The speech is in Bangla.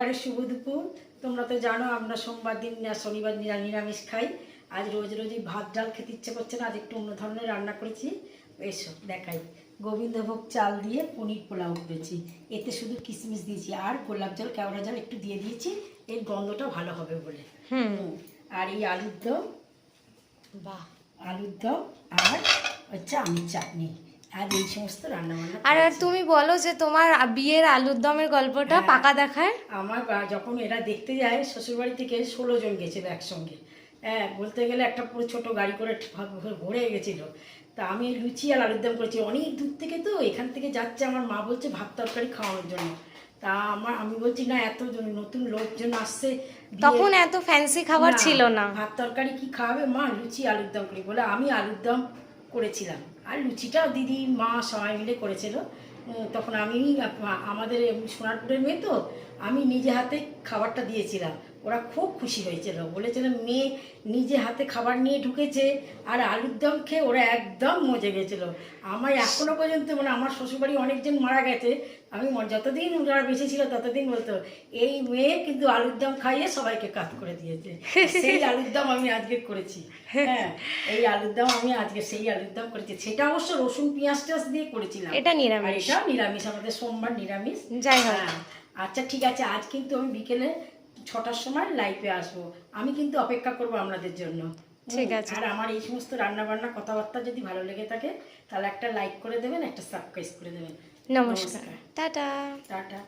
আরে শুভ দুপুর। তোমরা তো জানো আমরা সোমবার দিন শনিবার নিরামিষ খাই। আজ রোজ রোজই ভাত ডাল খেতে ইচ্ছে করছে না, আজ একটু অন্য ধরনের রান্না করেছি। এসো দেখাই। গোবিন্দভোগ চাল দিয়ে পনির পোলাও করেছি, এতে শুধু কিশমিশ দিয়েছি আর গোলাপ জল কেওড়া জল একটু দিয়ে দিয়েছি, এর গন্ধটা ভালো হবে বলে। আর এই আলুর দম, বাহ, আলুর দম আর হচ্ছে আমের চাটনি, আর এই সমস্ত রান্না বান্না। আর তুমি বলো যে তোমার বিয়ের আলুর দমের গল্পটা পাকা দেখায়। আমার যখন এরা দেখতে যায় শ্বশুরবাড়ি থেকে 16 জন গেছিল একসঙ্গে। হ্যাঁ, বলতে গেলে একটা পুরো ছোটো গাড়ি করে ভরে গেছিল। তা আমি লুচি আর আলুর দম করেছি, অনেক দূর থেকে তো, এখান থেকে যাচ্ছে। আমার মা বলছে ভাত তরকারি খাওয়ানোর জন্য। তা আমি বলছি না, এত নতুন লোকজন আসছে, তখন এত ফ্যান্সি খাবার ছিল না, ভাত তরকারি কি খাওয়াবে মা, লুচি আলুর দম করি বলে আমি আলুর দম করেছিলাম। আর লুচিটাও দিদি মা সবাই মিলে করেছিল। তখন আমি আমাদের সোনারপুরের মেয়ে তো, আমি নিজে হাতে খাবারটা দিয়েছিলাম। ওরা খুব খুশি হয়েছিল, বলেছিল মেয়ে নিজে হাতে খাবার নিয়ে ঢুকেছে। আর আলুর দম খেয়ে ওরা একদম মজে গেছিল। আমার এখনো পর্যন্ত মানে আমার শ্বশুরবাড়ি অনেকজন মারা গেছে, আমি যতদিন ওরা বেঁচে ছিল ততদিন বলতো এই মেয়ে কিন্তু আলুর দম খাইয়ে সবাইকে কাজ করে দিয়েছে। সেই আলুর দম আমি আজকে করেছি। হ্যাঁ, এই আলুর দম আমি আজকে সেই আলুর দম করেছি। সেটা অবশ্য রসুন পেঁয়াজ টেয়াজ দিয়ে করেছিলাম। এটা নিরামিষ। এটাও নিরামিষ, আমাদের সোমবার নিরামিষ। যাই হোক, আচ্ছা ঠিক আছে, আজ কিন্তু আমি বিকেলে 6টার সময় লাইভে আসবো। আমি কিন্তু অপেক্ষা করবো আপনাদের জন্য। ঠিক আছে। আর আমার এই সমস্ত রান্না বান্না কথাবার্তা যদি ভালো লেগে থাকে তাহলে একটা লাইক করে দেবেন, একটা সাবস্ক্রাইব করে দেবেন। নমস্কার, টাটা টাটা।